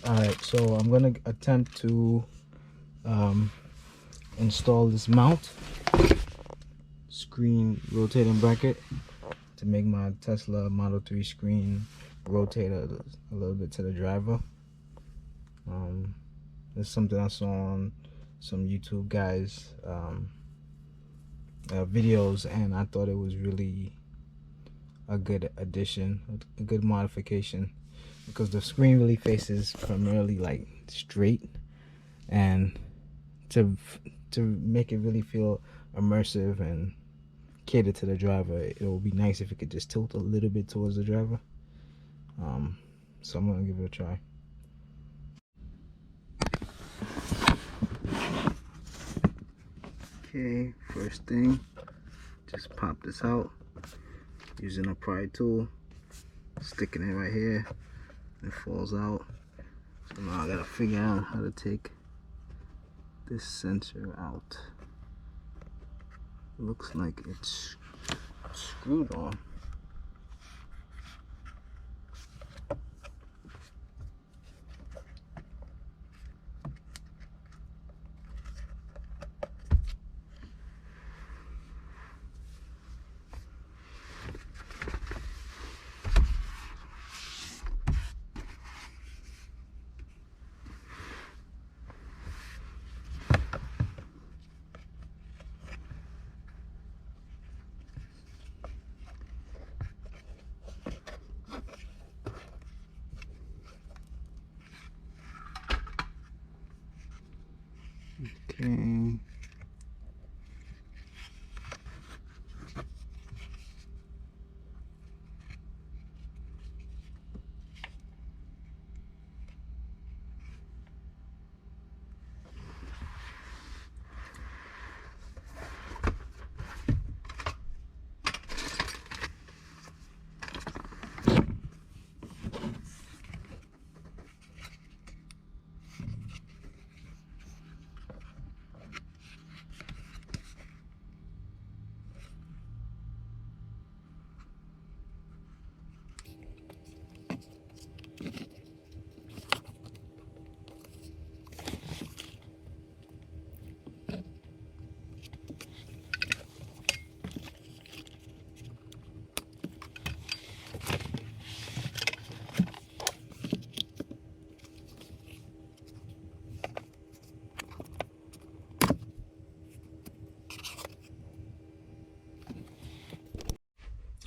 Alright, so I'm gonna attempt to install this mount screen rotating bracket to make my Tesla Model 3 screen rotate a little bit to the driver. This is something I saw on some YouTube guys videos, and I thought it was really a good addition, a good modification, because the screen really faces primarily like straight, and to make it really feel immersive and cater to the driver, it would be nice if it could just tilt a little bit towards the driver. So I'm gonna give it a try. Okay, first thing, just pop this out using a pry tool, sticking it right here. It falls out. So now I gotta figure out how to take this sensor out. Looks like it's screwed on. Okay.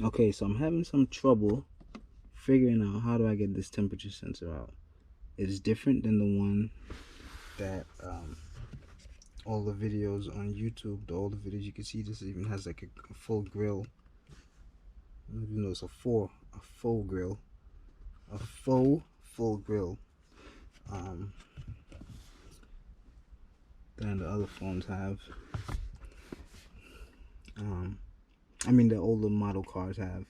Okay, so I'm having some trouble figuring out how do I get this temperature sensor out. It's different than the one that all the videos on YouTube, the older videos, you can see this even has like a full grill. Even though it's a full grill, a full grill. Than the other phones have. I mean, the older model cars have.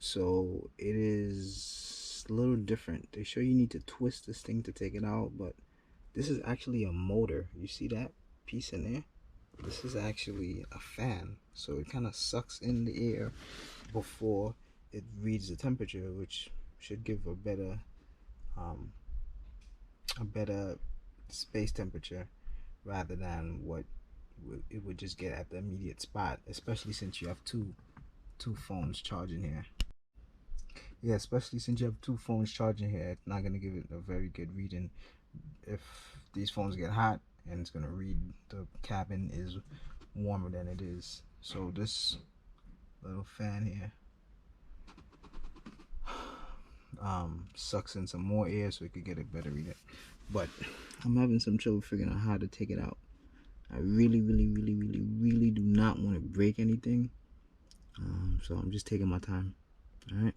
So it is a little different. They show you need to twist this thing to take it out, but this is actually a motor. You see that piece in there? This is actually a fan. So it kind of sucks in the air before it reads the temperature, which should give a better space temperature rather than what it would just get at the immediate spot, especially since you have two phones charging here. Yeah, especially since you have two phones charging here, it's not going to give it a very good reading. If these phones get hot, and it's going to read the cabin is warmer than it is. So this little fan here sucks in some more air so it could get a better reading. But I'm having some trouble figuring out how to take it out. I really do not want to break anything. So I'm just taking my time. Alright,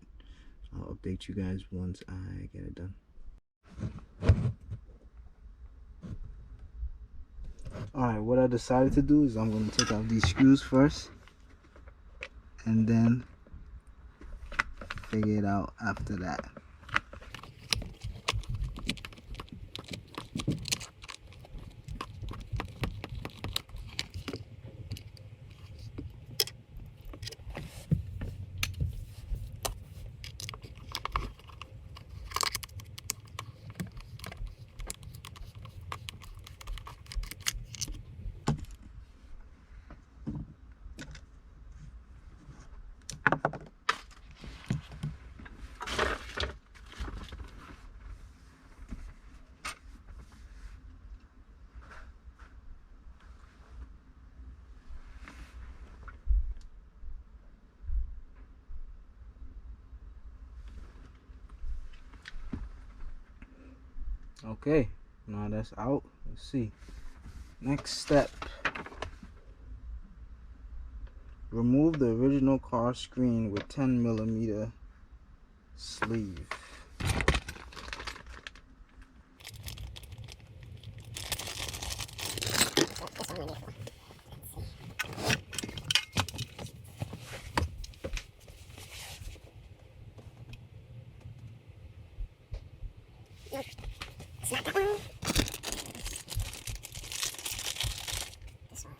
so I'll update you guys once I get it done. Alright, what I decided to do is I'm going to take out these screws first, and then figure it out after that. Okay, now that's out. Let's see. Next step. Remove the original car screen with 10mm sleeve. It's not that one. This one.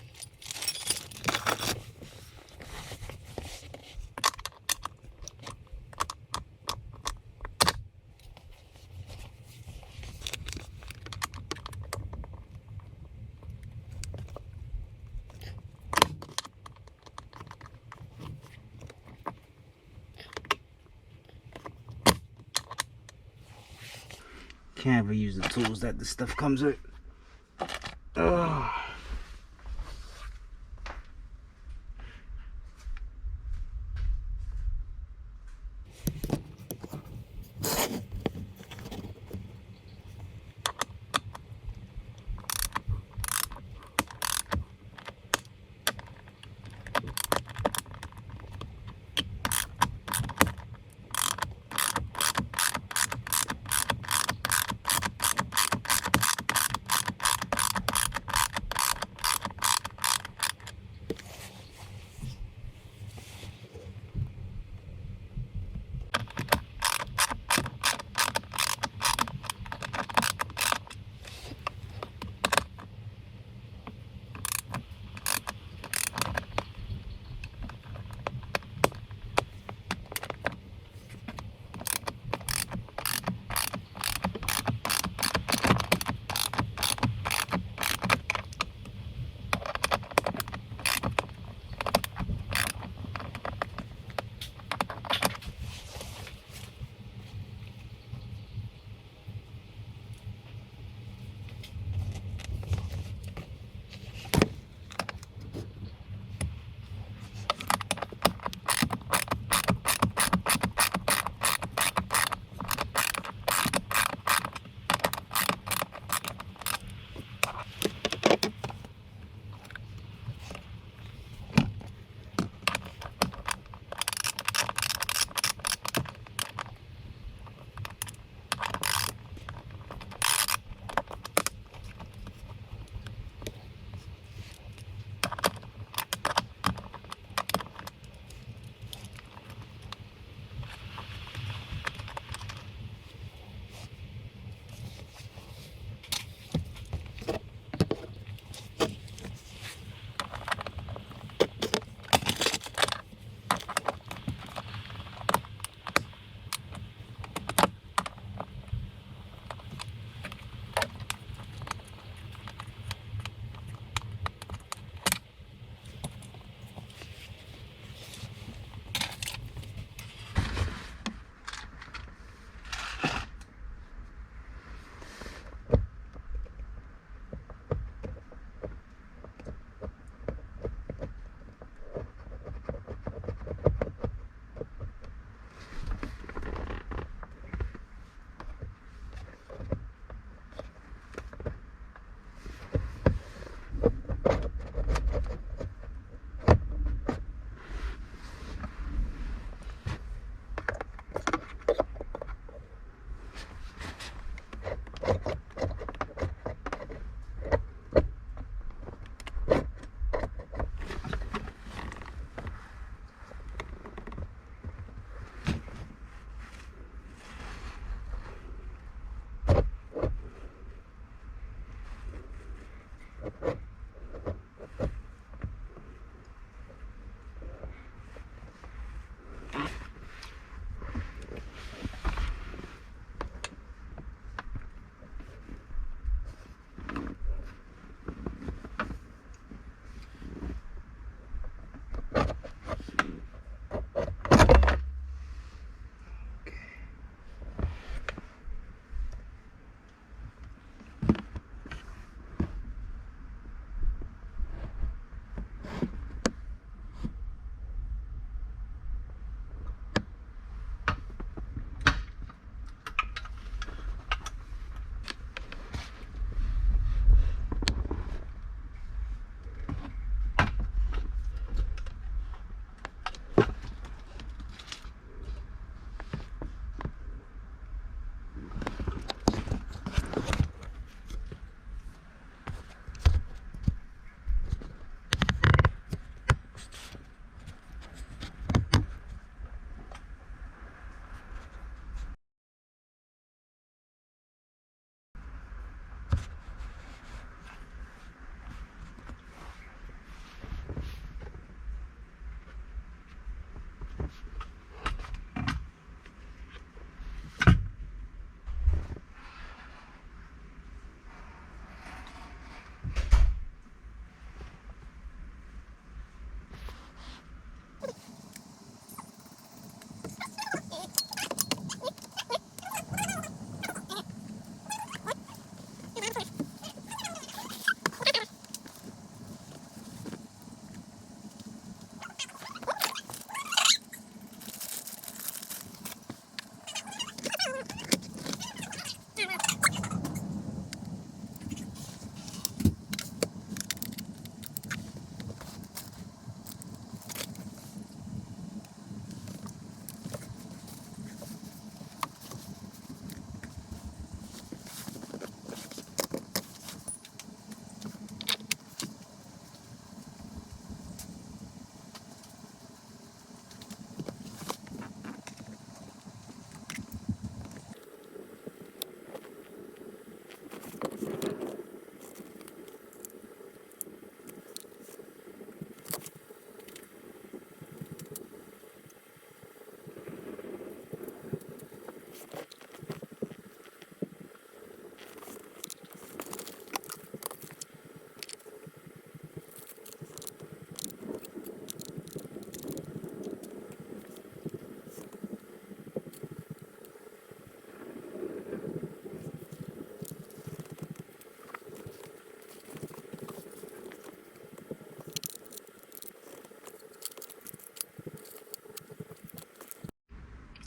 Can't ever use the tools that this stuff comes with. Ugh.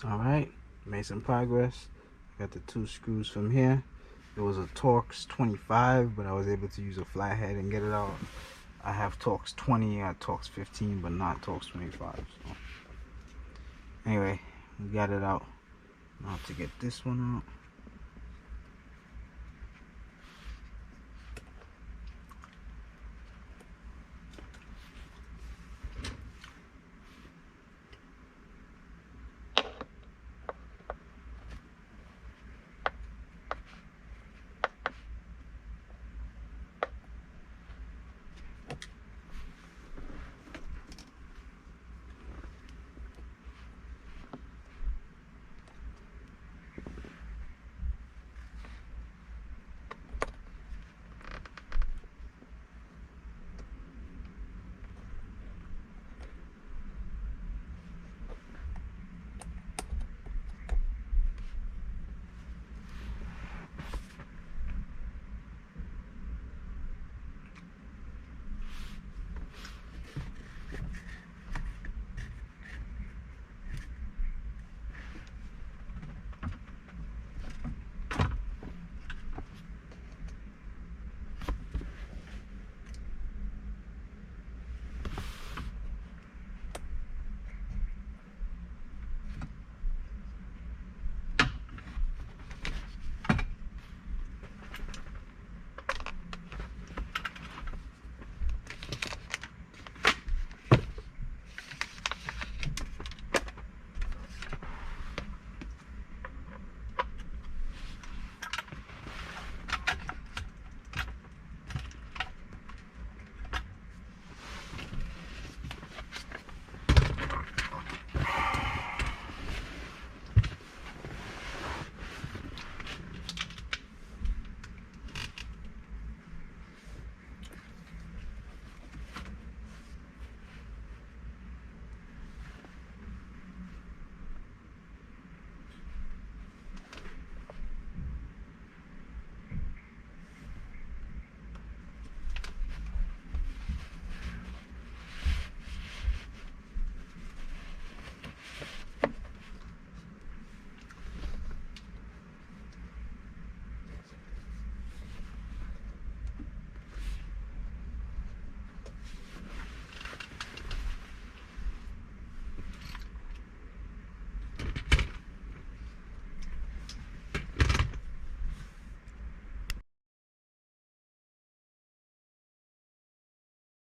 Alright, made some progress. Got the 2 screws from here. It was a Torx 25, but I was able to use a flathead and get it out. I have Torx 20, I Torx 15, but not Torx 25. So. Anyway, we got it out. Now to get this one out.